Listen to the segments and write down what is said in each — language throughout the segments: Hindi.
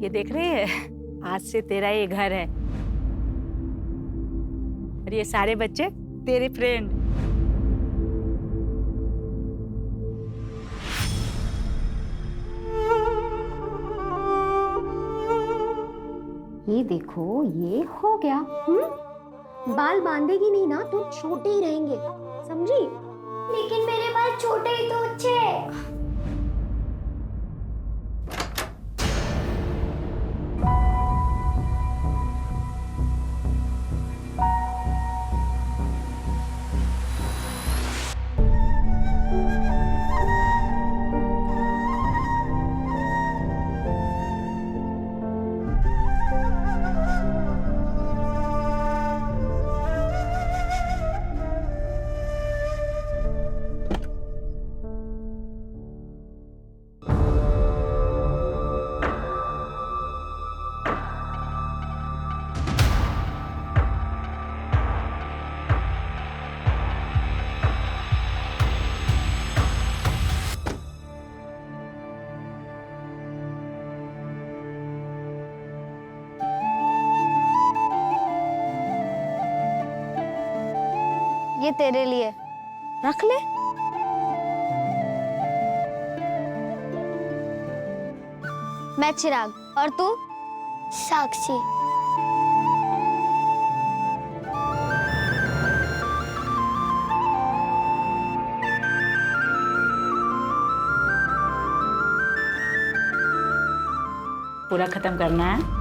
ये देख रही है, आज से तेरा ये घर है और ये सारे बच्चे तेरे फ्रेंड। ये देखो, ये हो गया। बाल बांधेगी नहीं ना तो छोटे ही रहेंगे, समझी? लेकिन मेरे बाल छोटे ही तो अच्छे हैं। ये तेरे लिए, रख ले। मैं चिराग और तू? साक्षी। पूरा खत्म करना है।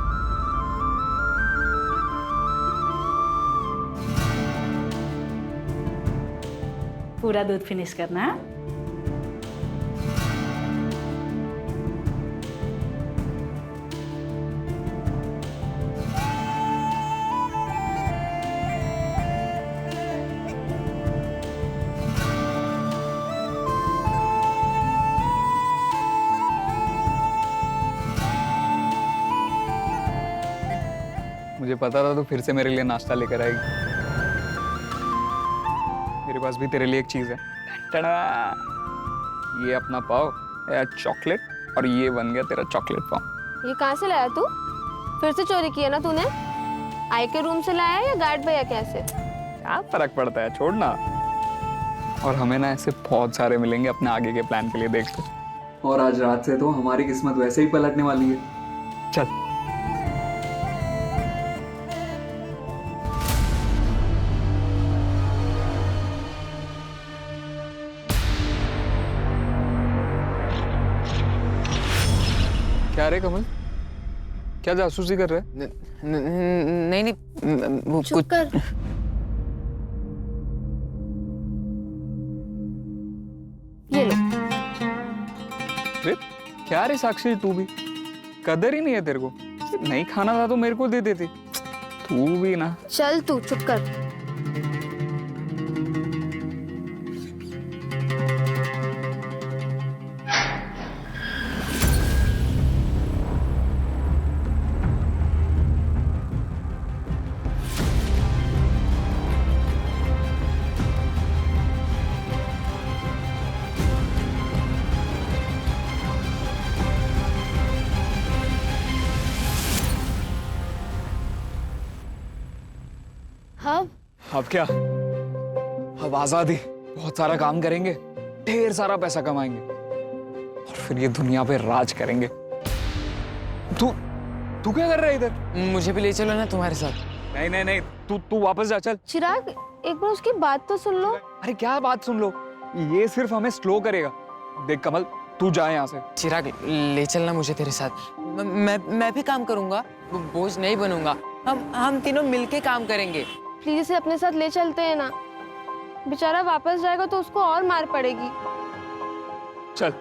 पूरा दूध फिनिश करना है। मुझे पता था तो फिर से मेरे लिए नाश्ता लेकर आएगी। मेरे पास भी तेरे लिए एक चीज है। टड़ा! ये अपना पाव, चॉकलेट, और ये बन गया तेरा चॉकलेट पाव। ये कहाँ से लाया तू? फिर से चोरी किया ना तूने? आई के रूम से लाया या गार्ड भैया कैसे? क्या फर्क पड़ता है, छोड़ना। और हमें ना ऐसे बहुत सारे मिलेंगे अपने आगे के प्लान के लिए, देखते। और आज रात से तो हमारी किस्मत वैसे ही पलटने वाली है। चल। क्या रे कमल, क्या जासूसी कर रहे हैं? नहीं वो चुप कर। ये लो। रे क्या रे साक्षी, तू भी कदर ही नहीं है तेरे को। नहीं खाना था तो मेरे को दे देती। तू भी ना। चल तू चुप कर। अब क्या, अब आजादी, बहुत सारा काम करेंगे, ढेर सारा पैसा कमाएंगे और फिर ये दुनिया पे राज करेंगे। तू तू क्या कर रहा है इधर? मुझे भी ले चलो ना तुम्हारे साथ। नहीं नहीं नहीं, तू वापस जा, चल। चिराग, एक बार उसकी बात तो सुन लो। अरे क्या बात सुन लो, ये सिर्फ हमें स्लो करेगा। देख कमल, तू जा यहाँ से। चिराग, ले चलना मुझे तेरे साथ। मैं भी काम करूंगा, बोझ नहीं बनूंगा। हम तीनों मिलके काम करेंगे। प्लीज इसे अपने साथ ले चलते हैं ना। बेचारा वापस जाएगा तो उसको और मार पड़ेगी। चल।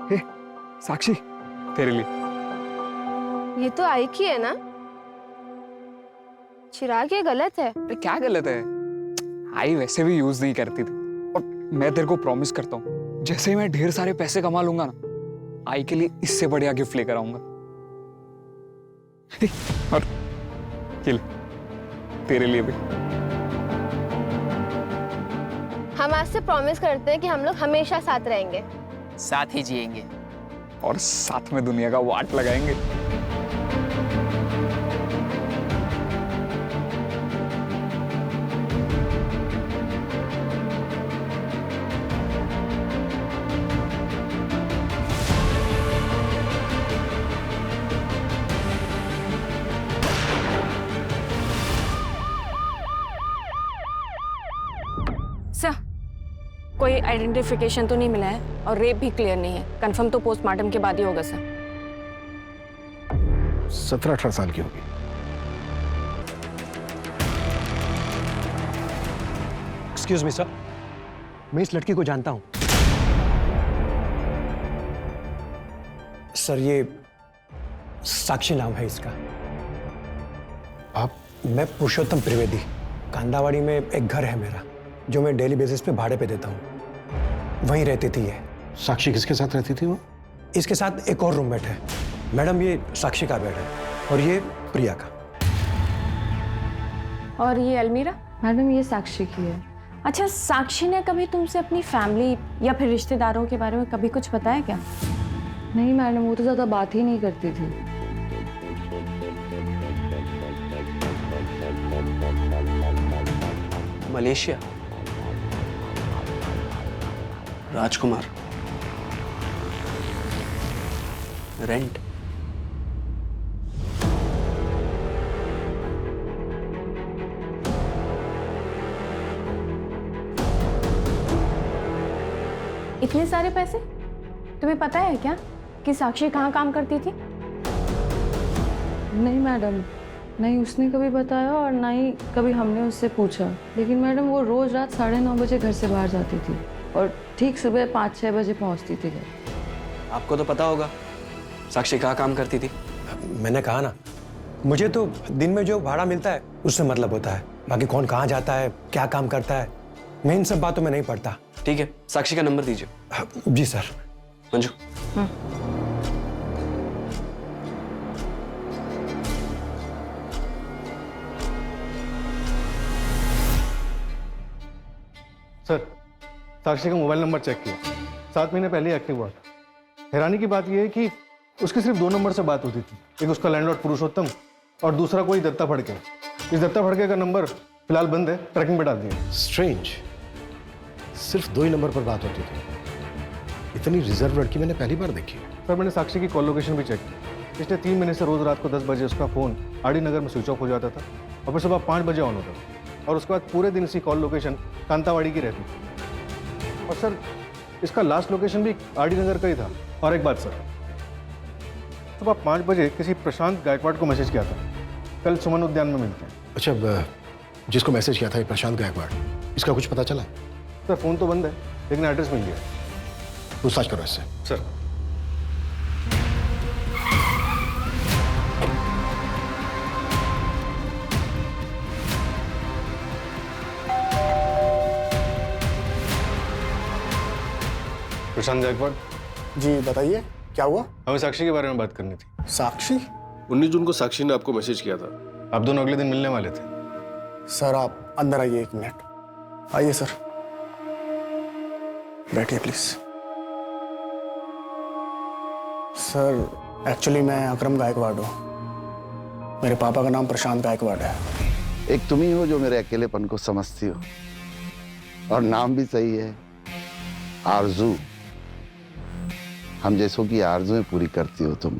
हे, साक्षी, तेरे लिए। ये तो आई की है ना? चिराग, ये गलत है। अरे क्या गलत है? आई वैसे भी यूज नहीं करती थी। और मैं तेरे को प्रॉमिस करता हूँ, जैसे ही मैं ढेर सारे पैसे कमा लूंगा ना, आई के लिए इससे बढ़िया गिफ्ट लेकर आऊंगा। और ये ले, तेरे लिए भी। हम आज से प्रॉमिस करते हैं कि हम लोग हमेशा साथ रहेंगे। साथ ही जिएंगे। और साथ में दुनिया का वाट लगाएंगे। सर, कोई आइडेंटिफिकेशन तो नहीं मिला है और रेप भी क्लियर नहीं है। कंफर्म तो पोस्टमार्टम के बाद ही होगा सर। 17-18 साल की होगी। एक्सक्यूज मी सर, मैं इस लड़की को जानता हूं। सर, ये साक्षी नाम है इसका। आप? मैं पुरुषोत्तम त्रिवेदी। कांदावाड़ी में एक घर है मेरा, जो मैं डेली बेसिस पे भाड़े पे देता हूँ। वहीं रहती थी ये। साक्षी किसके साथ रहती थी वो? इसके साथ एक और रूममेट है। मैडम, ये साक्षी का बेड है और ये प्रिया का। और ये अलमीरा? मैडम, ये साक्षी की है। अच्छा, साक्षी ने कभी तुमसे अपनी फैमिली या फिर रिश्तेदारों के बारे में कभी कुछ बताया क्या? नहीं मैडम, वो तो ज़्यादा बात ही नहीं करती थी। मलेशिया, राजकुमार, रेंट। इतने सारे पैसे? तुम्हें पता है क्या कि साक्षी कहाँ काम करती थी? नहीं मैडम, नहीं उसने कभी बताया और ना ही कभी हमने उससे पूछा। लेकिन मैडम, वो रोज रात 9:30 बजे घर से बाहर जाती थी और ठीक सुबह 5-6 बजे पहुंचती थी घर। आपको तो पता होगा साक्षी कहाँ काम करती थी। मैंने कहा ना, मुझे तो दिन में जो भाड़ा मिलता है उससे मतलब होता है। बाकी कौन कहाँ जाता है, क्या काम करता है, मैं इन सब बातों में नहीं पड़ता। ठीक है, साक्षी का नंबर दीजिए। जी सर। मंजू। सर, साक्षी का मोबाइल नंबर चेक किया, 7 महीने पहले एक्टिव हुआ था। हैरानी की बात यह है कि उसकी सिर्फ 2 नंबर से बात होती थी। एक उसका लैंडलॉर्ड पुरुषोत्तम और दूसरा कोई दत्ता फड़के। इस दत्ता फड़के का नंबर फिलहाल बंद है, ट्रैकिंग पे डाल दिया। स्ट्रेंज, सिर्फ 2 ही नंबर पर बात होती थी। इतनी रिजर्व लड़की मैंने पहली बार देखी। सर, मैंने साक्षी की कॉल लोकेशन भी चेक की। पिछले 3 महीने से रोज रात को 10 बजे उसका फोन आरडी नगर में स्विच ऑफ हो जाता था और फिर सुबह 5 बजे ऑन होता था। और उसके बाद पूरे दिन इसकी कॉल लोकेशन कांतावाड़ी की रहती थी। और सर, इसका लास्ट लोकेशन भी आरडी नगर का ही था। और एक बात सर, सुबह 5 बजे किसी प्रशांत गायकवाड़ को मैसेज किया था, कल सुमन उद्यान में मिलते हैं। अच्छा, जिसको मैसेज किया था ये प्रशांत गायकवाड़, इसका कुछ पता चला? सर, फोन तो बंद है लेकिन एड्रेस मिल गया। पूछताछ करो इससे। सर। प्रशांत गायकवाड़ जी बताइए, क्या हुआ? हमें साक्षी के बारे में बात करनी थी। साक्षी? 19 जून को साक्षी ने आपको मैसेज किया था। आप दोनों अगले दिन मिलने वाले थे। सर, आप अंदर आइए, 1 मिनट आइए। सर बैठिए प्लीज। सर, एक्चुअली मैं अकरम गायकवाड़ हूँ। मेरे पापा का नाम प्रशांत गायकवाड़ है। एक तुम ही हो जो मेरे अकेलेपन को समझती हो, और नाम भी सही है, आरजू। हम जैसों की आरजुएं पूरी करती हो तुम।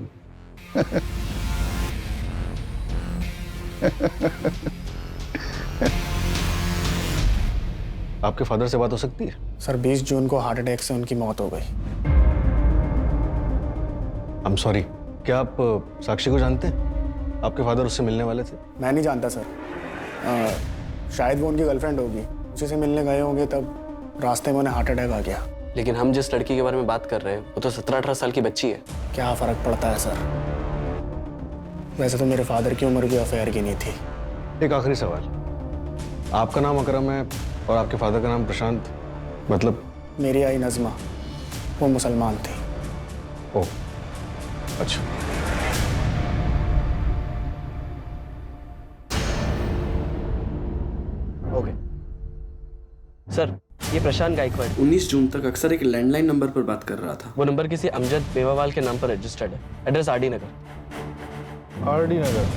आपके फादर से बात हो सकती है? सर, 20 जून को हार्ट अटैक से उनकी मौत हो गई। I am sorry. क्या आप साक्षी को जानते हैं? आपके फादर उससे मिलने वाले थे। मैं नहीं जानता सर। शायद वो उनकी गर्लफ्रेंड होगी, उसी से मिलने गए होंगे, तब रास्ते में उन्हें हार्ट अटैक आ गया। लेकिन हम जिस लड़की के बारे में बात कर रहे हैं वो तो 17-18 साल की बच्ची है। क्या फर्क पड़ता है सर? वैसे तो मेरे फादर की उम्र भी अफेयर की नहीं थी। एक आखिरी सवाल, आपका नाम अकरम है और आपके फादर का नाम प्रशांत, मतलब? मेरी आई नज़मा, वो मुसलमान थी। ओह, अच्छा। ओके सर, ये प्रशांत गायकवाड़ 19 जून तक अक्सर एक लैंडलाइन नंबर पर बात कर रहा था। वो नंबर किसी अमजद मेवावाल के नाम पर रजिस्टर्ड है। एड्रेस आरडी नगर। आरडी नगर,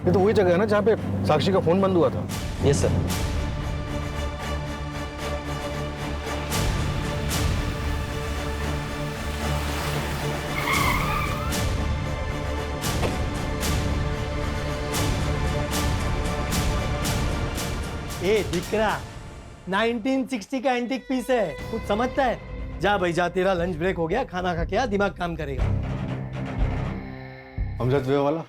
ये तो वही जगह है ना जहाँ पे साक्षी का फोन बंद हुआ था। Yes sir. ए दिकरा 1960 का एंटीक पीस है, कुछ समझता है? जा भाई जा, तेरा लंच ब्रेक हो गया, खाना खा के आ, दिमाग काम करेगा। अमजद मेवाला?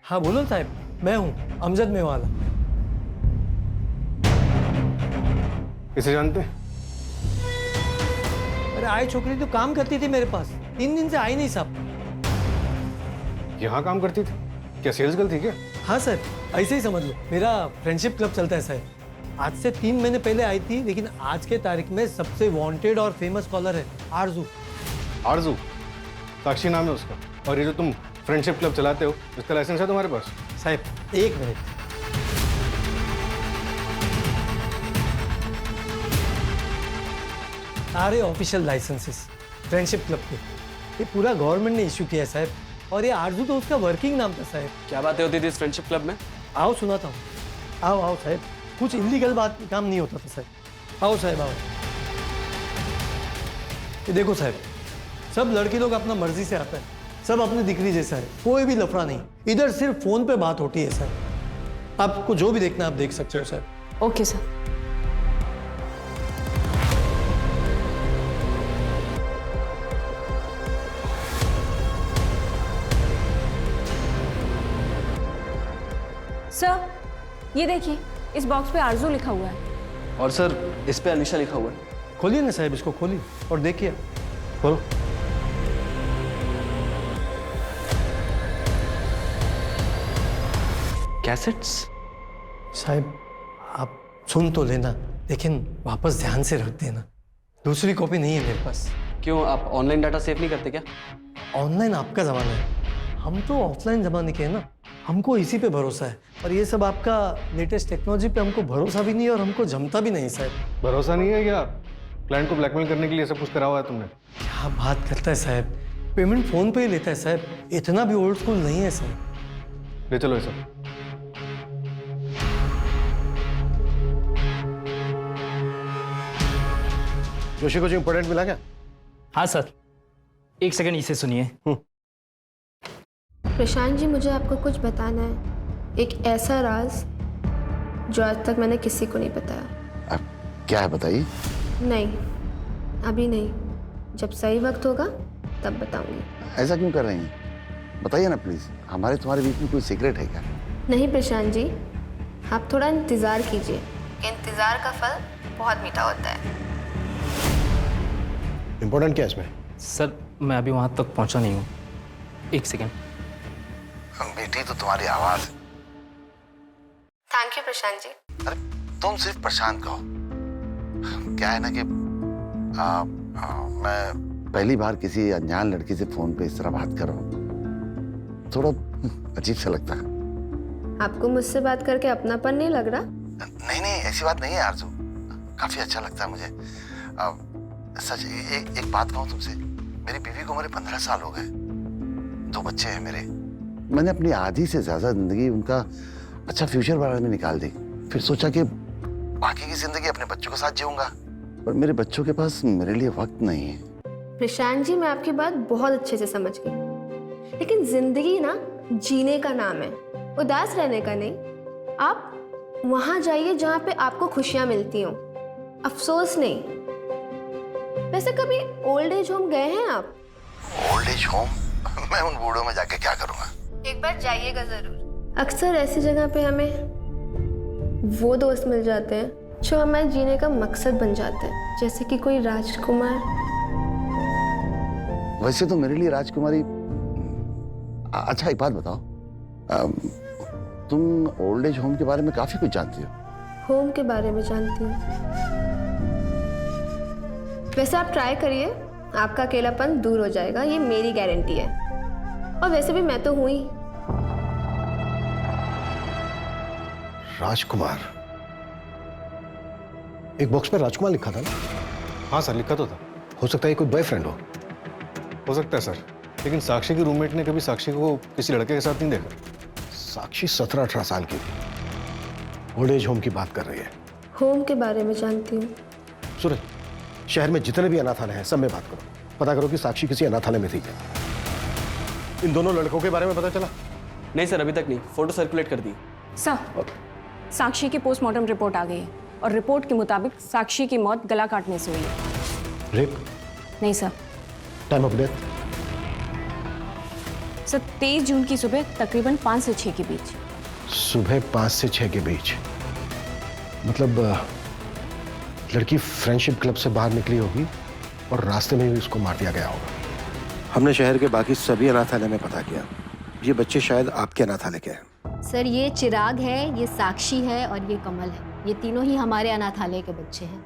हाँ बोलो साहब, मैं हूँ अमजद मेवाला। किसे जानते? अरे आई छोकरी तो काम करती थी मेरे पास, 3 दिन से आई नहीं साहब। यहाँ काम करती थी? क्या सेल्स गर्ल थी क्या? हाँ सर, ऐसे ही समझ लो, मेरा फ्रेंडशिप क्लब चलता है सर। आज से 3 महीने पहले आई थी, लेकिन आज के तारीख में सबसे वांटेड और फेमस कॉलर है आरजू। आरजू? साक्षी नाम है उसका। और ये जो तुम फ्रेंडशिप क्लब चलाते हो, इसका लाइसेंस है तुम्हारे पास? साहब 1 मिनट, सारे ऑफिशियल लाइसेंसेस फ्रेंडशिप क्लब के ये पूरा गवर्नमेंट ने इश्यू किया है साहब। और ये आरजू तो उसका वर्किंग नाम था साहब। क्या बातें होती थी इस फ्रेंडशिप क्लब में? आओ सुनाता हूँ, आओ आओ साहब, कुछ इलीगल बात काम नहीं होता था साहब। आओ साहब आओ। ये देखो साहब, सब लड़की लोग अपना मर्जी से आता है, सब अपनी दिक्री जैसा है, कोई भी लफड़ा नहीं। इधर सिर्फ फोन पे बात होती है सर। आपको जो भी देखना आप देख सकते हो सर। Okay sir. सर ये देखिए, इस बॉक्स पे आरजू लिखा हुआ है। और सर इस पे अनिशा लिखा हुआ है। खोलिए ना साहब, इसको खोलिए और देखिए। खोलो। कैसेट्स? साहब आप सुन तो लेना, लेकिन वापस ध्यान से रख देना, दूसरी कॉपी नहीं है मेरे पास। क्यों, आप ऑनलाइन डाटा सेव नहीं करते क्या? ऑनलाइन आपका जमाना है, हम तो ऑफलाइन जमाने के हैं ना, हमको इसी पे भरोसा है। और ये सब आपका लेटेस्ट टेक्नोलॉजी पे हमको भरोसा भी नहीं है और हमको जमता भी नहीं साहब। भरोसा नहीं है क्या? क्लाइंट को ब्लैकमेल करने के लिए सब कुछ करा हुआ है तुमने? क्या बात करता है साहब, पेमेंट फोन पे ही लेता है साहब, इतना भी ओल्ड स्कूल नहीं है सर। ले चलो ये सब। जोशी को जो इंपॉर्टेंट मिला क्या? हाँ सर, 1 सेकंड इसे सुनिए। प्रशांत जी, मुझे आपको कुछ बताना है, एक ऐसा राज जो आज तक मैंने किसी को नहीं बताया। क्या है बताइए? नहीं, अभी नहीं, जब सही वक्त होगा तब बताऊंगी। ऐसा क्यों कर रही हैं? बताइए ना प्लीज, हमारे तुम्हारे बीच में कोई सीक्रेट है क्या? नहीं प्रशांत जी, आप थोड़ा इंतजार कीजिए, इंतजार का फल बहुत मीठा होता है। इंपॉर्टेंट क्या है इसमें? सर मैं अभी वहां तक पहुंचा नहीं हूँ, 1 सेकंड। बेटी तो तुम्हारी आवाज है। Thank you Prashant ji. अरे तुम सिर्फ प्रशांत कहो। क्या है ना कि मैं पहली बार किसी अनजान लड़की से फोन पे इस तरह बात कर रहा हूँ, थोड़ा अजीब सा लगता है। आपको मुझसे बात करके अपनापन नहीं लग रहा? नहीं नहीं, ऐसी बात नहीं है आरजू, काफी अच्छा लगता है मुझे। सच एक बात कहूँ तुमसे, मेरी बीवी को उम्र 15 साल हो गए, 2 बच्चे हैं मेरे। मैंने अपनी आधी से ज्यादा जिंदगी उनका अच्छा फ्यूचर बारे में निकाल दी, फिर सोचा कि बाकी की जिंदगी अपने बच्चों के साथ जीऊंगा, पर मेरे बच्चों के पास मेरे लिए वक्त नहीं है। प्रशांत जी, मैं आपकी बात बहुत अच्छे से समझ गई, लेकिन जिंदगी ना जीने का नाम है, उदास रहने का नहीं। आप वहां जाइए जहां पे आपको खुशियां मिलती हों, अफसोस नहीं। वैसे कभी ओल्ड एज होम गए हैं आप? Old age home? मैं उन बूढ़ों में जाके क्या करूंगा? एक बार जाइएगा जरूर। अक्सर ऐसी जगह पे हमें वो दोस्त मिल जाते हैं जो हमारे जीने का मकसद बन जाते हैं, जैसे कि कोई राजकुमार। वैसे तो मेरे लिए राजकुमारी। अच्छा एक बात बताओ, तुम ओल्ड एज होम के बारे में काफी कुछ जानती हो। होम के बारे में जानती हूँ। वैसे आप ट्राई करिए, आपका अकेलापन दूर हो जाएगा, ये मेरी गारंटी है। और वैसे भी मैं तो हूं ही। राजकुमार? एक बॉक्स पर राजकुमार लिखा था ना? हाँ सर, लिखा तो था। हो सकता है कोई बॉयफ्रेंड हो सकता है सर, लेकिन साक्षी की रूममेट ने कभी साक्षी को किसी लड़के के साथ नहीं देखा। साक्षी 17-18 साल की थी, ओल्ड एज होम की बात कर रही है। होम के बारे में जानती हूँ। सूरज, शहर में जितने भी अनाथालय हैं सब में बात करो, पता करो कि साक्षी किसी अनाथालय में थी क्या। इन दोनों लड़कों के बारे में पता चला? नहीं सर, अभी तक नहीं। फोटो सर्कुलेट कर दी। सर, साक्षी की पोस्टमार्टम रिपोर्ट आ गई है और रिपोर्ट के मुताबिक साक्षी की मौत गला काटने से हुई है। रेप? नहीं sir. Time of death? Sir 23 जून की सुबह तकरीबन 5 से 6 के बीच। सुबह 5 से 6 के बीच, मतलब लड़की फ्रेंडशिप क्लब से बाहर निकली होगी और रास्ते में ही उसको मार दिया गया होगा। हमने शहर के बाकी सभी अनाथालय में पता किया, ये बच्चे शायद आपके अनाथालय के हैं। सर ये चिराग है, ये साक्षी है और ये कमल है। ये तीनों ही हमारे अनाथालय के बच्चे हैं।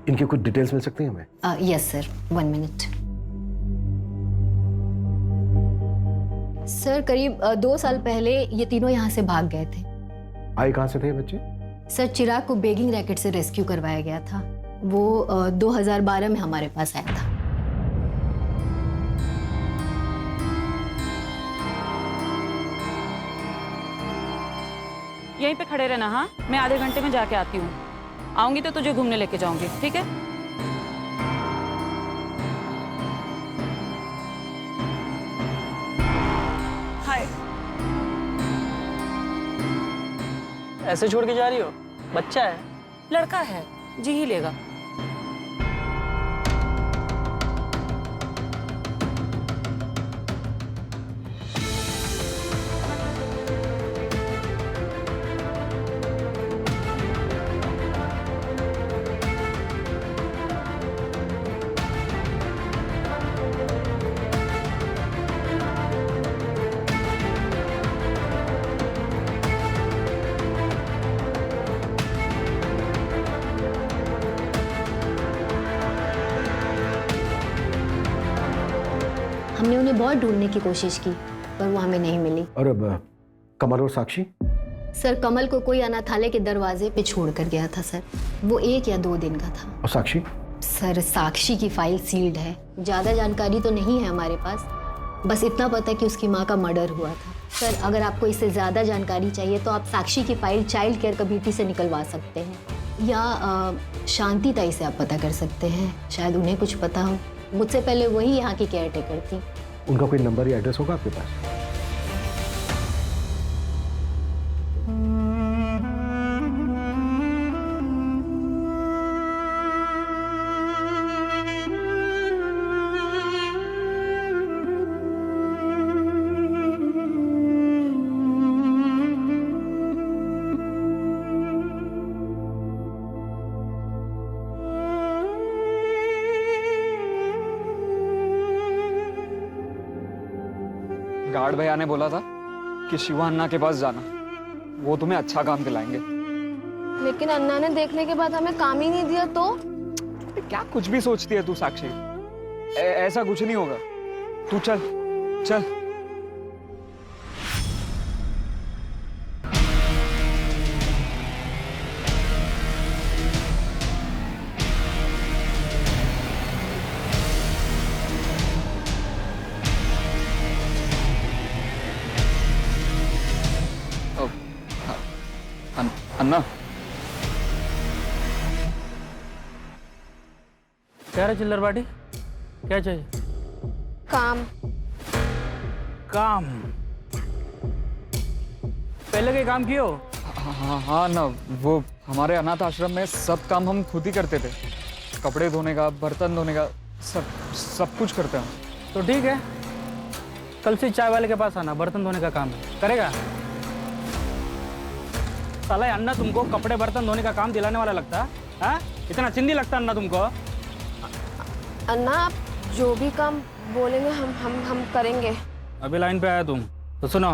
इनकी कुछ डिटेल्स मिल सकती हैं हमें? Yes sir, 1 minute. सर करीब 2 साल पहले ये तीनों यहाँ से भाग गए थे। आए कहाँ से थे ये बच्चे? सर चिराग को बेगिंग रैकेट से रेस्क्यू करवाया गया था। वो 2012 में हमारे पास आया था। यहीं पे खड़े रहना। हाँ, मैं आधे घंटे में जाके आती हूँ। आऊंगी तो तुझे घूमने लेके जाऊंगी, ठीक है? हाय। ऐसे छोड़ के जा रही हो? बच्चा है। लड़का है, जी ही लेगा। हमने उन्हें बहुत ढूंढने की कोशिश की पर वो हमें नहीं मिली। और अब कमल और साक्षी? सर कमल को कोई अनाथालय के दरवाजे पे छोड़ कर गया था सर। वो 1 या 2 दिन का था। और साक्षी? सर साक्षी की फाइल सील्ड है। ज़्यादा जानकारी तो नहीं है हमारे पास, बस इतना पता है कि उसकी माँ का मर्डर हुआ था। सर अगर आपको इससे ज़्यादा जानकारी चाहिए तो आप साक्षी की फाइल चाइल्ड केयर कमेटी से निकलवा सकते हैं या शांति ताई से आप पता कर सकते हैं, शायद उन्हें कुछ पता हो। मुझसे पहले वही यहाँ की केयर टेकर थी। उनका कोई नंबर या एड्रेस होगा आपके पास? गार्ड भैया ने बोला था कि शिवा अन्ना के पास जाना, वो तुम्हें अच्छा काम दिलाएंगे। लेकिन अन्ना ने देखने के बाद हमें काम ही नहीं दिया तो? क्या कुछ भी सोचती है तू साक्षी? ऐसा कुछ नहीं होगा। तू चल चल। अन्ना, क्या रहा चिल्लर बाटी? क्या चाहिए? काम। काम? पहले के काम कियो? हाँ ना, वो हमारे अनाथ आश्रम में सब काम हम खुद ही करते थे। कपड़े धोने का, बर्तन धोने का, सब कुछ करते हैं। तो ठीक है, कल से चाय वाले के पास आना, बर्तन धोने का काम है। करेगा? साला अन्ना तुमको कपड़े बर्तन धोने का काम दिलाने वाला लगता है? हाँ? इतना चिंदी लगता अन्ना तुमको? अन्ना आप जो भी काम बोलेंगे हम करेंगे। अभी लाइन पे आया तुम तो सुनो,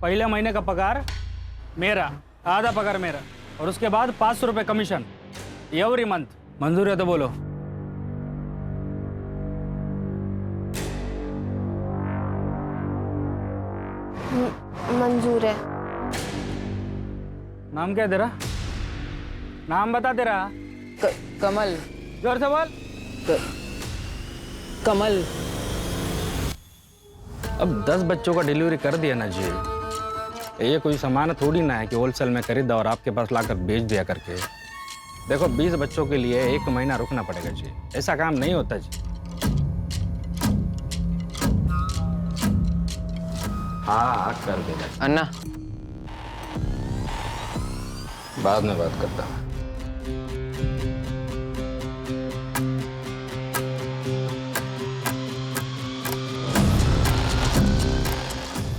पहले महीने का पगार मेरा, आधा पगार मेरा, और उसके बाद 500 रुपये कमीशन एवरी मंथ। मंजूर है तो बोलो। मंजूर है। नाम क्या है तेरा? नाम बता तेरा। कमल। जोर से बोल। कमल। अब 10 बच्चों का डिलीवरी कर दिया ना जी, ये कोई सामान थोड़ी ना है कि होलसेल में खरीदा और आपके पास लाकर बेच दिया करके। देखो 20 बच्चों के लिए 1 महीना रुकना पड़ेगा जी, ऐसा काम नहीं होता जी। हाँ कर देगा अन्ना। बाद में बात करता हूँ।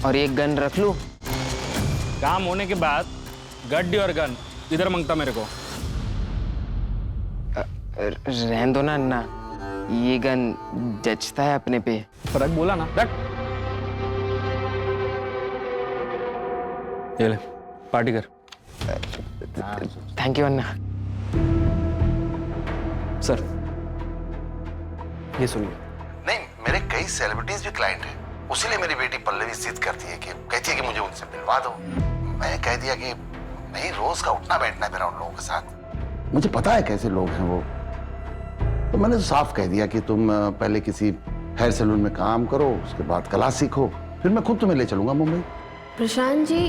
और एक गन रख लूं? काम होने के बाद गड्डी और गन इधर मांगता मेरे को। रहने दो ना अन्ना, ये गन जचता है अपने पे। फर्क बोला ना, रख। ये ले पार्टी कर। Thank you Anna. सर ये सुनिए। नहीं, मेरे कई सेलिब्रिटीज भी क्लाइंट हैं, उसीलिए मेरी बेटी पल्लवी जिद करती है कि कहती है कि मुझे उनसे मिलवा दो। मैं कह दिया कि नहीं, रोज का उठना बैठना है मेरा उन लोगों के साथ। मुझे पता है कैसे लोग हैं वो, तो मैंने तो साफ कह दिया कि तुम पहले किसी हेयर सैलून में काम करो, उसके बाद कला सीखो, फिर मैं खुद तुम्हें ले चलूंगा मुंबई। प्रशांत जी,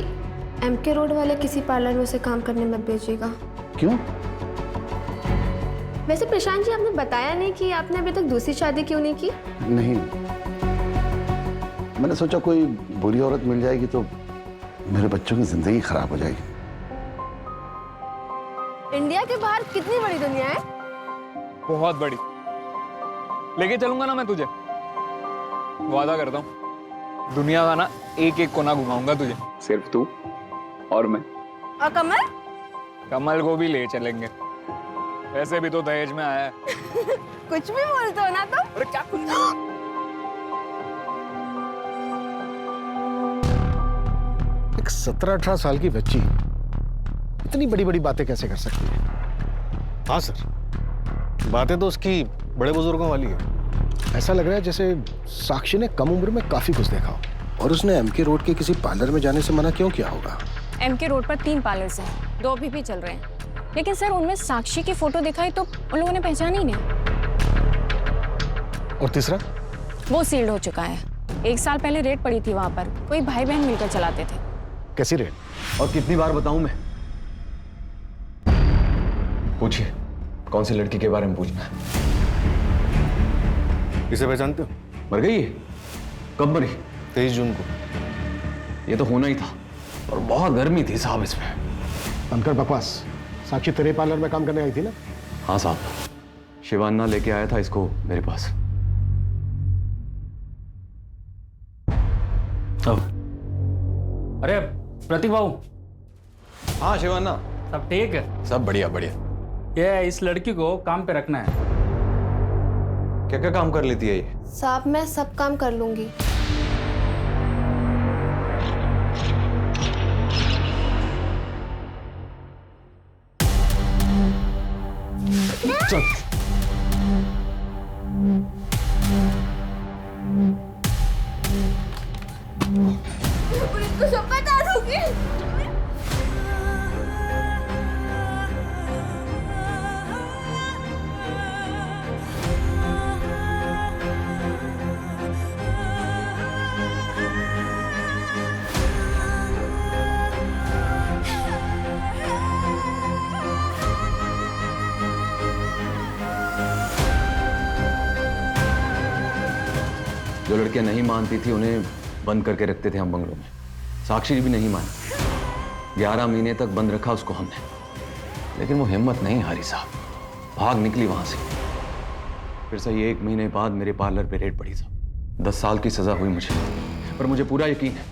MK रोड वाले किसी पार्लर में उसे काम करने मत भेजिएगा। क्यों? वैसे प्रशांत जी, आपने बताया नहीं कि आपने अभी तक दूसरी शादी क्यों नहीं की? नहीं, मैंने सोचा कोई बुरी औरत मिल जाएगी तो मेरे बच्चों की जिंदगी खराब हो जाएगी। इंडिया के बाहर कितनी बड़ी दुनिया है। बहुत बड़ी। लेके चलूंगा ना मैं तुझे, वादा करता हूँ। दुनिया का ना एक एक कोना घुमाऊंगा तुझे, सिर्फ तू और मैं। और कमल? कमल को भी ले चलेंगे, वैसे भी तो दहेज में आया है। कुछ भी बोलते हो ना तुम। अरे क्या कुछ? एक 17-18 साल की बच्ची इतनी बड़ी बड़ी बातें कैसे कर सकती है? हाँ सर, बातें तो उसकी बड़े बुजुर्गों वाली है। ऐसा लग रहा है जैसे साक्षी ने कम उम्र में काफी कुछ देखा हो। और उसने MK रोड के किसी पार्लर में जाने से मना क्यों किया होगा? MK रोड पर 3 पार्लर्स हैं, 2 अभी भी चल रहे हैं। लेकिन सर, उनमें साक्षी की फोटो दिखाई तो उन लोगों ने पहचान ही नहीं। और तीसरा? वो सील्ड हो चुका है। 1 साल पहले रेड पड़ी थी वहां पर, कोई भाई बहन मिलकर चलाते थे। कैसी रेड? और कितनी बार बताऊं मैं? पूछिए, कौन सी लड़की के बारे में पूछना है? इसे पहचानते हो? मर गई है? कब मरी? 23 जून को। ये तो होना ही था, और बहुत गर्मी थी साहब इसमें। बनकर बकवास। साक्षी तेरे पार्लर में काम करने आई थी ना? हाँ साहब, शिवान्ना लेके आया था इसको मेरे पास। अरे प्रतीक बाबू। हाँ शिवान्ना, सब ठीक है? सब बढ़िया बढ़िया। ये इस लड़की को काम पे रखना है। क्या क्या काम कर लेती है ये? साहब, मैं सब काम कर लूंगी। चल। पुलिस को सब बता दूंगी। जो लड़कियां नहीं मानती थी उन्हें बंद करके रखते थे हम बंगलों में। साक्षी भी नहीं मानी। 11 महीने तक बंद रखा उसको हमने, लेकिन वो हिम्मत नहीं हारी साहब, भाग निकली वहां से। फिर सही 1 महीने बाद मेरे पार्लर पे रेड पड़ी साहब। 10 साल की सजा हुई मुझे, पर मुझे पूरा यकीन है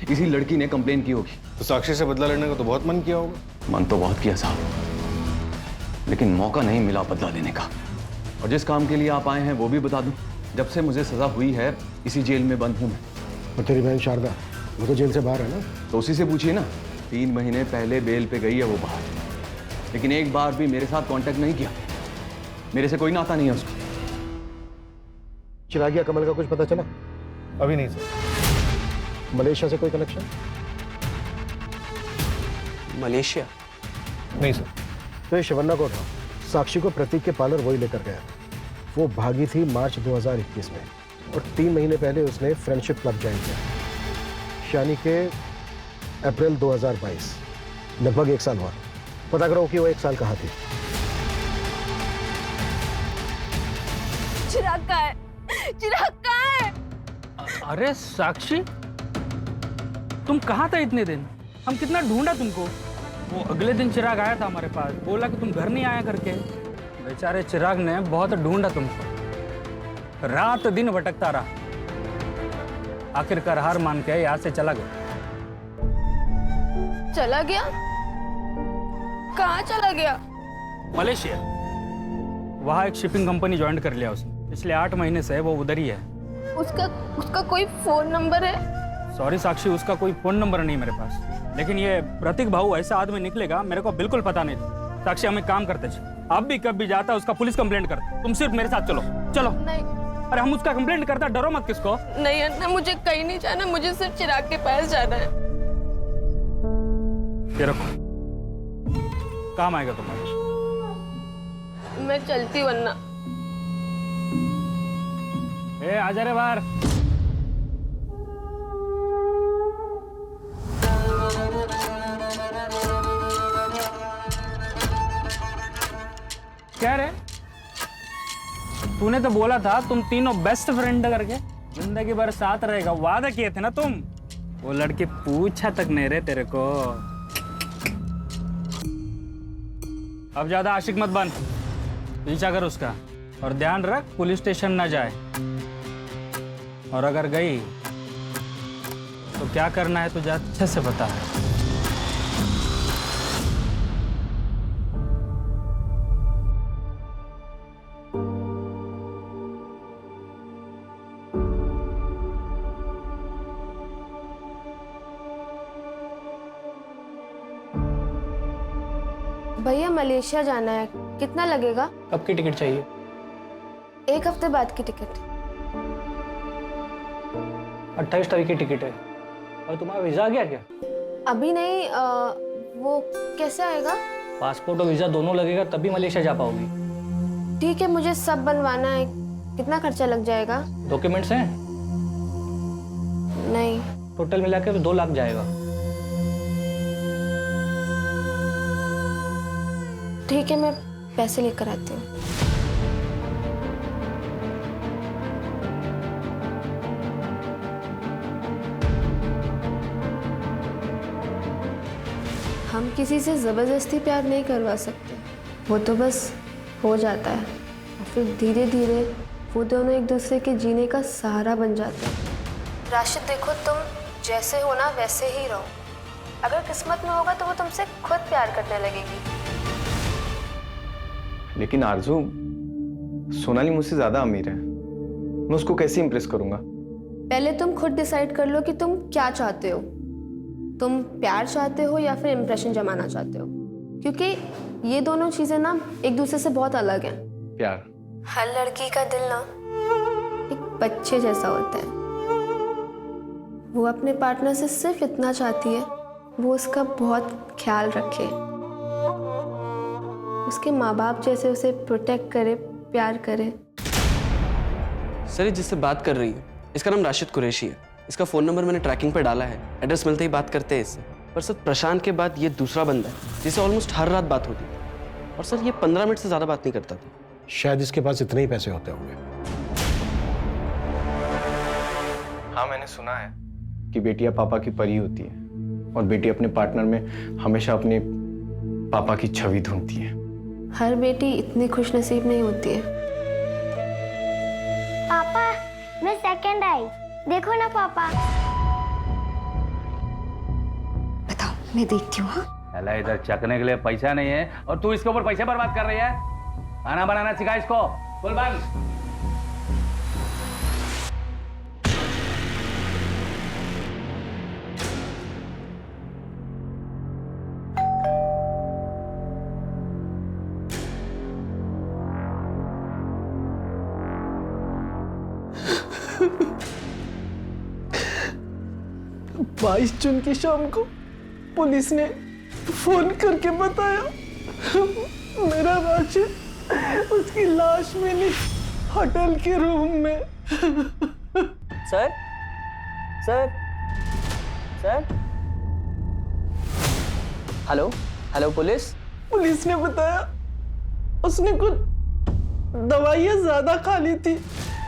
इसी लड़की ने कंप्लेन की होगी। तो साक्षी से बदला लेने का तो बहुत मन किया होगा। मन तो बहुत किया साहब, लेकिन मौका नहीं मिला बदला लेने का। और जिस काम के लिए आप आए हैं वो भी बता दूं, जब से मुझे सजा हुई है इसी जेल में बंद हूं मैं। और तेरी बहन शारदा, वो तो जेल से बाहर है ना? तो उसी से पूछिए ना। 3 महीने पहले बेल पे गई है वो बाहर, लेकिन एक बार भी मेरे साथ कांटेक्ट नहीं किया। मेरे से कोई नाता नहीं है उसका। चिरागिया कमल का कुछ पता चला? अभी नहीं सर। मलेशिया से कोई कनेक्शन? मलेशिया? नहीं सर। तो ये शिवन्ना को उठाओ, साक्षी को प्रतीक के पार्लर वही लेकर गया। वो भागी थी मार्च 2021 में और 3 महीने पहले उसने फ्रेंडशिप क्लब ज्वाइन किया, यानी कि अप्रैल 2022, लगभग 1 साल हुआ। पता करो कि वो 1 साल कहाँ थी। चिराग कहाँ है? चिराग कहाँ है? अरे साक्षी, तुम कहाँ था इतने दिन? हम कितना ढूंढा तुमको। वो अगले दिन चिराग आया था हमारे पास, बोला कि तुम घर नहीं आया करके। बेचारे चिराग ने बहुत ढूंढा तुमको, रात दिन भटकता रहा। आखिरकार हार मान के यहाँ से चला गया। चला गया? कहाँ चला गया? मलेशिया। वहाँ एक शिपिंग कंपनी ज्वाइन कर लिया उसने। पिछले 8 महीने से वो उधर ही है। उसका कोई फोन नंबर है? सॉरी साक्षी, उसका कोई फोन नंबर नहीं मेरे पास। लेकिन ये प्रतीक भाऊ ऐसा आदमी निकलेगा मेरे को बिल्कुल पता नहीं था। साक्षी, हम एक काम करते थे, अब भी कब भी जाता उसका पुलिस कंप्लेंट करते। तुम सिर्फ मेरे साथ चलो। चलो। नहीं। अरे हम उसका कंप्लेंट करता, डरो मत किसको। नहीं अन्ना, मुझे कहीं नहीं जाना, मुझे सिर्फ चिराग के पास जाना है। ये रखो, काम आएगा तुम्हारे। मैं चलती हूँ अन्ना। ए आजा रे बाहर। क्या रे, तूने तो बोला था तुम तीनों बेस्ट फ्रेंड करके जिंदगी भर साथ रहेगा, वादा किए थे ना तुम। वो लड़की पूछा तक नहीं रे तेरे को। अब ज्यादा आशिक मत बन, पीछा कर उसका और ध्यान रख पुलिस स्टेशन ना जाए। और अगर गई तो क्या करना है तुझे अच्छे से पता है। भैया मलेशिया जाना है, कितना लगेगा? कब की टिकट चाहिए? 1 हफ्ते बाद की टिकट। 28 तारीख की टिकट है। और तुम्हारा वीजा आ गया क्या? अभी नहीं, वो कैसे आएगा? पासपोर्ट और वीजा दोनों लगेगा तभी मलेशिया जा पाओगी। ठीक है, मुझे सब बनवाना है, कितना खर्चा लग जाएगा? डॉक्यूमेंट्स हैं? नहीं। टोटल मिला के 2 लाख जाएगा। ठीक है, मैं पैसे लेकर आती हूँ। हम किसी से जबरदस्ती प्यार नहीं करवा सकते, वो तो बस हो जाता है और फिर धीरे धीरे वो दोनों एक दूसरे के जीने का सहारा बन जाते हैं। राशिद देखो, तुम जैसे हो ना वैसे ही रहो। अगर किस्मत में होगा तो वो तुमसे खुद प्यार करने लगेगी। लेकिन आरजू, सोनाली मुझसे ज्यादा अमीर है, मैं उसको कैसे इंप्रेस करूंगा? पहले तुम खुद डिसाइड कर लो कि तुम क्या चाहते हो। तुम प्यार चाहते हो या फिर इम्प्रेशन जमाना चाहते हो, क्योंकि ये दोनों चीजें ना एक दूसरे से बहुत अलग हैं। प्यार? हर लड़की का दिल ना एक बच्चे जैसा होता है। वो अपने पार्टनर से सिर्फ इतना चाहती है, वो उसका बहुत ख्याल रखे, उसके माँ बाप जैसे उसे प्रोटेक्ट करे, प्यार करे। सर, ये जिससे बात कर रही है इसका नाम राशिद कुरैशी है। इसका फ़ोन नंबर मैंने ट्रैकिंग पे डाला है, एड्रेस मिलते ही बात करते हैं इससे। पर सर, प्रशांत के बाद ये दूसरा बंदा है जिसे ऑलमोस्ट हर रात बात होती थी। और सर, ये 15 मिनट से ज़्यादा बात नहीं करता था। शायद इसके पास इतने ही पैसे होते होंगे। हाँ, मैंने सुना है कि बेटियां पापा की परी होती है और बेटी अपने पार्टनर में हमेशा अपने पापा की छवि ढूंढती है। हर बेटी इतनी खुशनसीब नहीं होती है। पापा, मैं सेकंड आई, देखो ना पापा। बताओ, मैं देखती हूँ। अल्लाह, इधर चखने के लिए पैसा नहीं है और तू इसके ऊपर पैसे बर्बाद कर रही है। खाना बनाना सिखा इसको। बोल बंद। बाईस जून की शाम को पुलिस ने फोन करके बताया मेरा राशिद उसकी लाश मिली होटल के रूम में। Sir sir sir hello hello police. Police ने बताया उसने कुछ दवाइयाँ ज्यादा खा ली थी,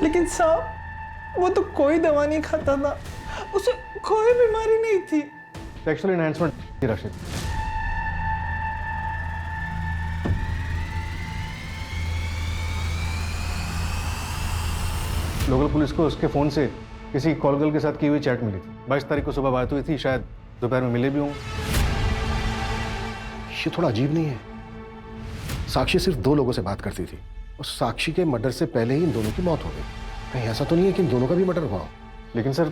लेकिन साहब वो तो कोई दवा नहीं खाता था, उसे कोई बीमारी नहीं थी। सेक्सुअल एनहांसमेंट थी राशिद। लोकल पुलिस को उसके फोन से किसी कॉल गर्ल के साथ की हुई चैट मिली थी। 22 तारीख को सुबह बात हुई थी, शायद दोपहर में मिले भी होंगे। ये थोड़ा अजीब नहीं है? साक्षी सिर्फ 2 लोगों से बात करती थी और साक्षी के मर्डर से पहले ही इन दोनों की मौत हो गई। कहीं ऐसा तो नहीं है कि इन दोनों का भी मर्डर हुआ हो? लेकिन सर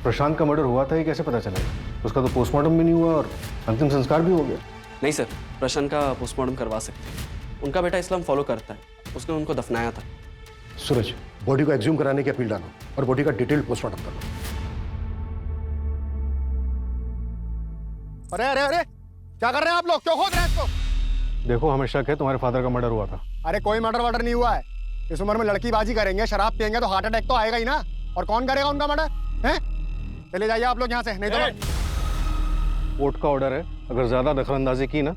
प्रशांत का मर्डर हुआ था, ये कैसे पता चलेगा? उसका तो पोस्टमार्टम भी नहीं हुआ और अंतिम संस्कार भी हो गया। नहीं सर, प्रशांत का पोस्टमार्टम करवा सकते हैं। उनका बेटा इस्लाम फॉलो करता है, उसने उनको दफनाया था। सूरज, बॉडी को एक्सह्यूम कराने की अपील डालो और बॉडी का डिटेल्ड पोस्टमार्टम करो। अरे अरे अरे, क्या कर रहे हैं आप लोग? क्यों खोद रहे हैं इसको? देखो, हमें शक है तुम्हारे फादर का मर्डर हुआ था। अरे कोई मर्डर वर्डर नहीं हुआ है। इस उम्र में लड़कीबाजी करेंगे, शराब पियेंगे तो हार्ट अटैक तो आएगा ही ना। और कौन करेगा उनका मर्डर? हैं? चले जाइए आप लोग यहाँ से, नहीं तो कोर्ट का ऑर्डर है, अगर ज्यादा दखलंदाजी की ना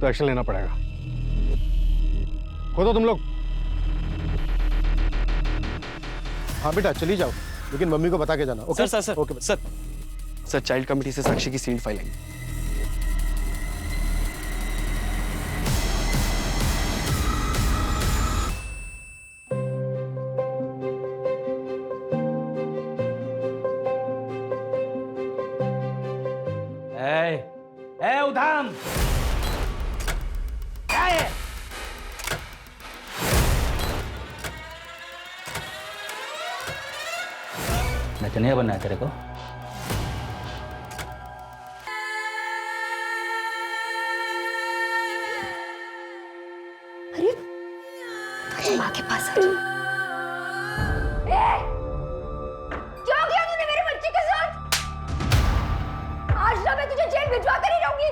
तो एक्शन लेना पड़ेगा। खोदो तुम लोग। हाँ बेटा चली जाओ, लेकिन मम्मी को बता के जाना। Okay sir sir okay sir sir child committee से साक्षी की सील्ड फाइल आई। ए उधाम, क्या है? नचनिया बनना है तेरे को? अरे माँ के पास आ जा। क्या किया तूने मेरे बच्चे के साथ? आज ना मैं तुझे जेल भिजवा कर ही रहूंगी।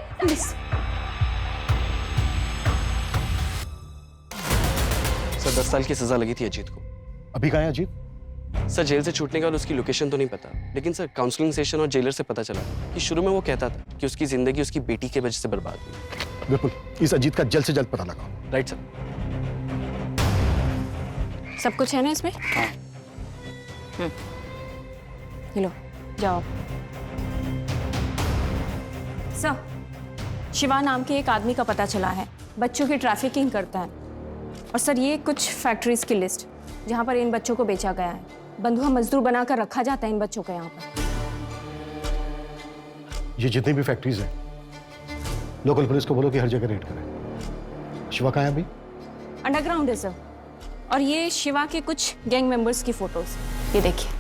सर 10 साल की सजा लगी थी अजीत को। अभी कहाँ है अजीत? सर जेल से छूटने का उसकी लोकेशन तो नहीं पता, लेकिन सर काउंसलिंग सेशन और जेलर से पता चला कि शुरू में वो कहता था कि उसकी जिंदगी उसकी बेटी की वजह से बर्बाद हुई। बिल्कुल, इस अजीत का जल्द से जल्द पता लगाओ। Right sir. सब कुछ है ना इसमें? ये लो, जाओ। सर, शिवा नाम के एक आदमी का पता चला है, बच्चों की ट्रैफिकिंग करता है। और सर ये कुछ फैक्ट्रीज की लिस्ट जहाँ पर इन बच्चों को बेचा गया है। बंधुआ मजदूर बनाकर रखा जाता है इन बच्चों को यहाँ पर। ये जितनी भी फैक्ट्रीज हैं, लोकल पुलिस को बोलो कि हर जगह रेड करें। शिवा कहाँ है अभी? अंडरग्राउंड है सर। और ये शिवा के कुछ गैंग मेंबर्स की फोटोज, ये देखिए।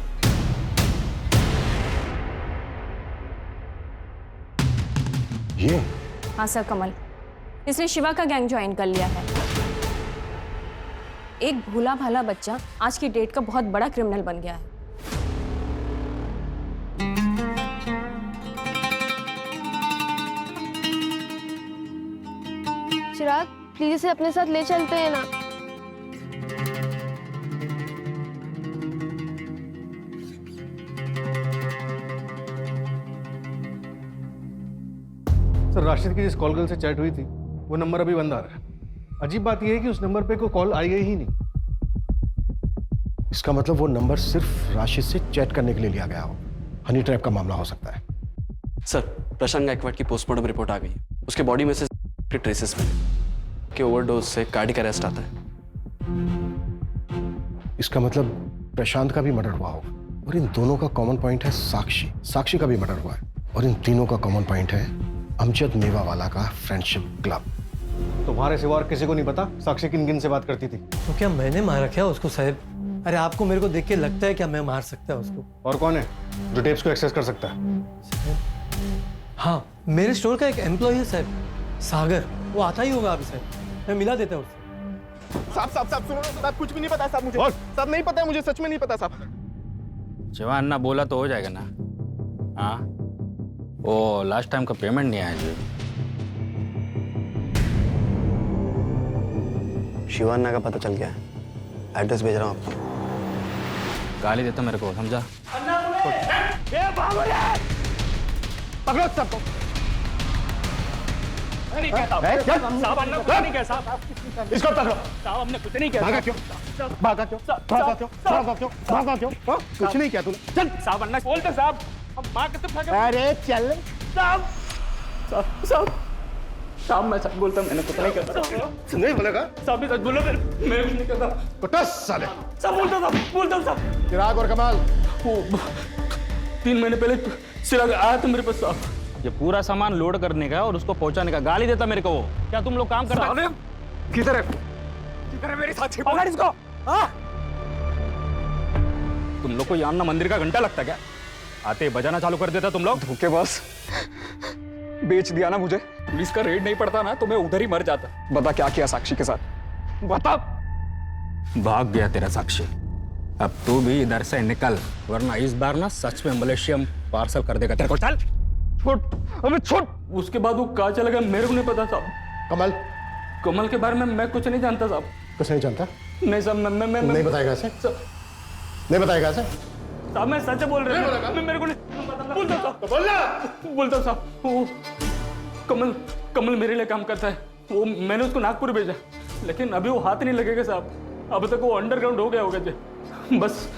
ये? हाँ सर, कमल इसने शिवा का गैंग ज्वाइन कर लिया है। एक भोला भाला बच्चा आज की डेट का बहुत बड़ा क्रिमिनल बन गया है। चिराग प्लीज इसे अपने साथ ले चलते हैं ना। सर राशिद की जिस कॉल गर्ल से चैट हुई थी वो नंबर अभी बंद आ रहा है। अजीब बात यह है कि उस नंबर पे कोई कॉल आई ही नहीं। इसका मतलब वो नंबर सिर्फ राशिद से चैट करने के लिए लिया गया हो। हनी ट्रैप का मामला हो सकता है। सर प्रशांत गायकवाड की पोस्टमार्टम रिपोर्ट आ गई है। उसके बॉडी में से के ट्रेसेस मिले कि ओवरडोज से कार्डियक अरेस्ट आता है। इसका मतलब प्रशांत का भी मर्डर हुआ हो और इन दोनों का कॉमन पॉइंट है साक्षी। साक्षी का भी मर्डर हुआ है और इन तीनों का कॉमन पॉइंट है अमजद मेवावाला का फ्रेंडशिप क्लब। तुम्हारे सिवा और किसी को नहीं पता साक्षी किन किन से बात करती थी? तो क्या मैंने मारा क्या उसको साहब? अरे आपको मेरे को देख के लगता है क्या मैं मार सकता है उसको? और कौन है जो टेप्स को एक्सेस कर सकता है? हाँ, मेरे स्टोर का एक एम्प्लॉय है साहब, सागर। वो आता ही होगा अभी साहब, मैं मिला देता हूँ उससे। साहब सुनो साहब, कुछ भी नहीं पता साहब मुझे। साहब नहीं पता है मुझे, सच में नहीं पता साहब। जवान ना बोला तो हो जाएगा ना? हाँ, वो लास्ट टाइम का पेमेंट नहीं आया जी। शिवान्ना का पता चल गया है, एड्रेस भेज रहा हूँ आपको। गाली देता मेरे को, समझा? पकड़ो सबको। नहीं क्या साहब? साहब हमने कुछ नहीं किया साहब। इसको पकड़ो। साहब हमने कुछ नहीं किया। भागा क्यों? भागा क्यों? भागा क्यों? भागा क्यों? भागा क्यों? कुछ नहीं किया तूने। चल साहब अन्ना बोलते साहब। अब माँ के तो अरे चल साहब। साहब साहब मैं सच बोलता मैंने कुछ नहीं किया। नहीं बोलेगा? साहब भी सच बोलो फिर मैं कुछ नहीं करता। कुटस साले। साहब बोलता साहब। चिराग और कमाल। 3 महीने पहले चिराग आया था मेरे पास साहब। ये पूरा सामान लोड करने का और उसको पहुंचाने का, गाली देता मेरे को वो। क्या तुम लोग काम कर रहे हो? किधर है मेरी साथी? पकड़ इसको। हाँ? तुम लोग को यहाँ मंदिर का घंटा लगता क्या? आते बजाना चालू कर देता तुम लोग। धोखेबाज, बेच दिया ना मुझे। पुलिस का रेड नहीं पड़ता ना तो मैं उधर ही मर जाता। बता क्या किया साक्षी के साथ, बता। भाग गया तेरा साक्षी। अब तू भी इधर से निकल, वरना इस बार ना सच में मलेशिया पार्सल कर देगा तेरे को। चल छोड़, अबे छोड़। उसके बाद वो कहाँ चला गया मेरे को नहीं पता साहब। कमल के बारे में मैं कुछ नहीं जानता साहब। कुछ नहीं जानता? नहीं साहब मैं नहीं बताएगा ऐसे? नहीं बताएगा ऐसे? साहब मैं सच बोल रहा हूँ। मैं मेरे को नहीं बोलता साहब। बोलता साहब वो कमल मेरे लिए काम करता है। वो मैंने उसको नागपुर भेजा, लेकिन अभी वो हाथ नहीं लगेगा साहब। अब तक वो अंडरग्राउंड हो गया होगा जी। बस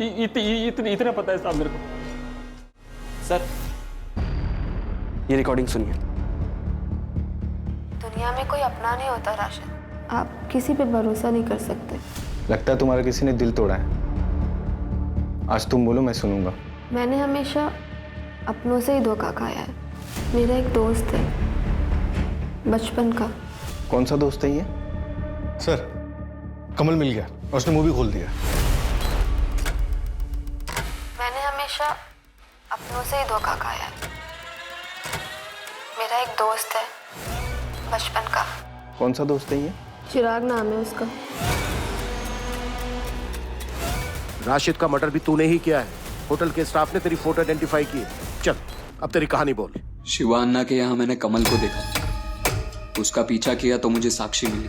इतना पता है साहब मेरे को। सर ये रिकॉर्डिंग सुनिए। दुनिया में कोई अपना नहीं होता राशिद, आप किसी पे भरोसा नहीं कर सकते। लगता है तुम्हारा किसी ने दिल तोड़ा है। आज तुम बोलो, मैं सुनूंगा। मैंने हमेशा अपनों से ही धोखा खाया है। मेरा एक दोस्त है बचपन का। कौन सा दोस्त है ये? सर कमल मिल गया और उसने मूवी खोल दिया। मैंने हमेशा अपनों से ही धोखा खाया है। मेरा एक दोस्त है बचपन का। कौन सा दोस्त है ये? चिराग नाम है उसका। राशिद का मर्डर भी तूने ही किया है। होटल के स्टाफ ने तेरी फोटो आइडेंटिफाई की है। चल अब तेरी कहानी बोल। शिवान्ना के यहाँ मैंने कमल को देखा, उसका पीछा किया तो मुझे साक्षी मिली।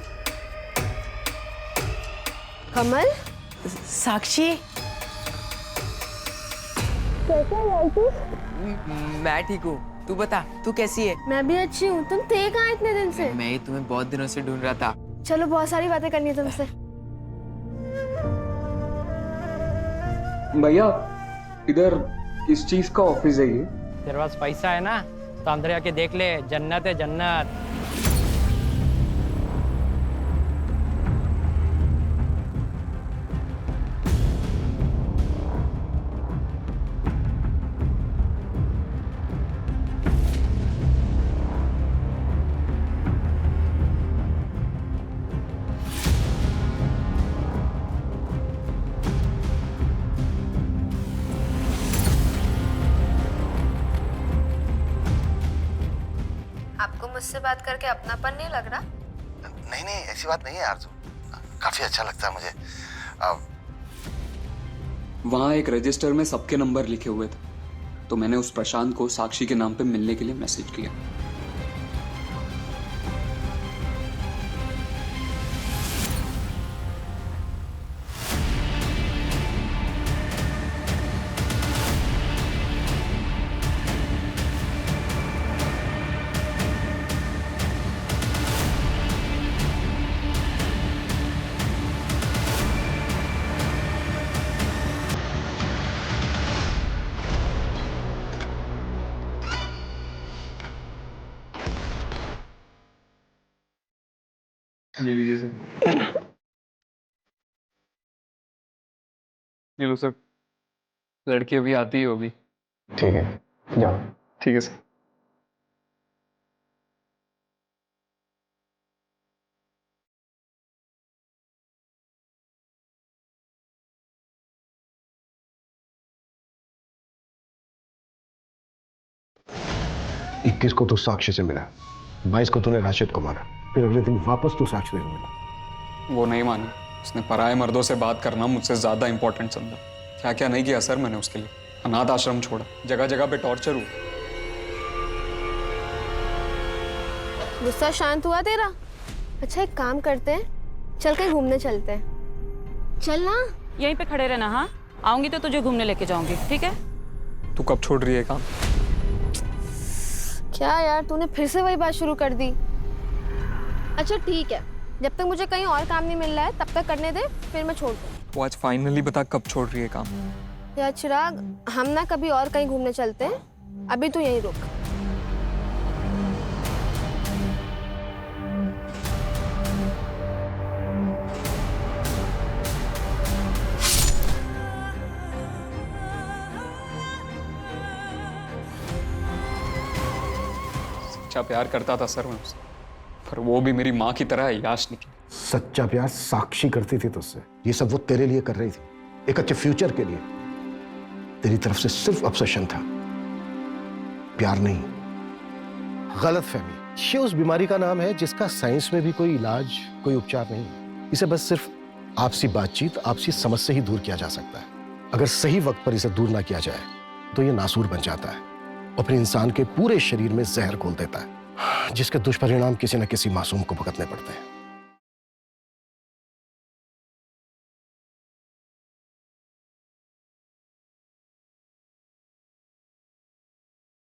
कमल? साक्षी? कैसा है तू? मैं ठीक हूँ, तू बता, तू कैसी है? मैं भी अच्छी हूँ। तुम थे कहाँ इतने दिन से? मैं ही तुम्हें बहुत दिनों से ढूंढ रहा था। चलो बहुत सारी बातें करनी है तुमसे। भैया इधर किस चीज का ऑफिस है ये? तेरे पास पैसा है ना तो अंदर आके देख ले, जन्नत है जन्नत। आपको मुझसे बात करके अपनापन नहीं लग रहा? नहीं नहीं ऐसी बात नहीं है आरज़ू, काफी अच्छा लगता है मुझे। वहाँ एक रजिस्टर में सबके नंबर लिखे हुए थे, तो मैंने उस प्रशांत को साक्षी के नाम पे मिलने के लिए मैसेज किया। ये लीजिए सर। ये लो सर, लड़की अभी आती ही होगी। ठीक है, जाओ। ठीक है सर। इक्कीस को तू साक्षी से मिला, 22 को तूने राशिद को मारा, फिर अगले दिन वापस तू साक्षी से मिला। वो नहीं मानी। उसने पराये मर्दों से बात करना मुझसे ज्यादा इंपॉर्टेंट समझा। क्या क्या नहीं किया सर मैंने उसके लिए। अनाथ आश्रम छोड़ा, जगह जगह पे टॉर्चर हुआ। गुस्सा शांत हुआ तेरा? अच्छा एक काम करते हैं, चल कहीं घूमने चलते हैं। चल ना। यहीं पे खड़े रहना। हाँ, आऊंगी तो तुझे घूमने लेके जाऊंगी, ठीक है? तू कब छोड़ रही है काम? क्या यार, तूने फिर से वही बात शुरू कर दी। अच्छा ठीक है, जब तक मुझे कहीं और काम नहीं मिल रहा है तब तक करने दे, फिर मैं छोड़ दूँ। वो आज फाइनली बता कब छोड़ रही है काम? यार चिराग, हम ना कभी और कहीं घूमने चलते हैं, अभी तू यहीं रुक। सच्चा प्यार करता था सर मैं उससे, पर वो भी मेरी माँ की तरह याश निकली। सच्चा प्यार साक्षी करती थी तुझसे। ये सब वो तेरे लिए कर रही थी, एक अच्छे फ्यूचर के लिए। तेरी तरफ से सिर्फ ऑब्सेशन था, प्यार नहीं। गलतफहमी। ये उस बीमारी का नाम है जिसका साइंस में भी कोई इलाज, कोई उपचार नहीं है। इसे बस सिर्फ आपसी बातचीत, आपसी समझ से ही दूर किया जा सकता है। अगर सही वक्त पर इसे दूर ना किया जाए तो ये नासूर बन जाता है और फिर इंसान के पूरे शरीर में जहर घोल देता है, जिसके दुष्परिणाम किसी न किसी मासूम को भुगतने पड़ते हैं।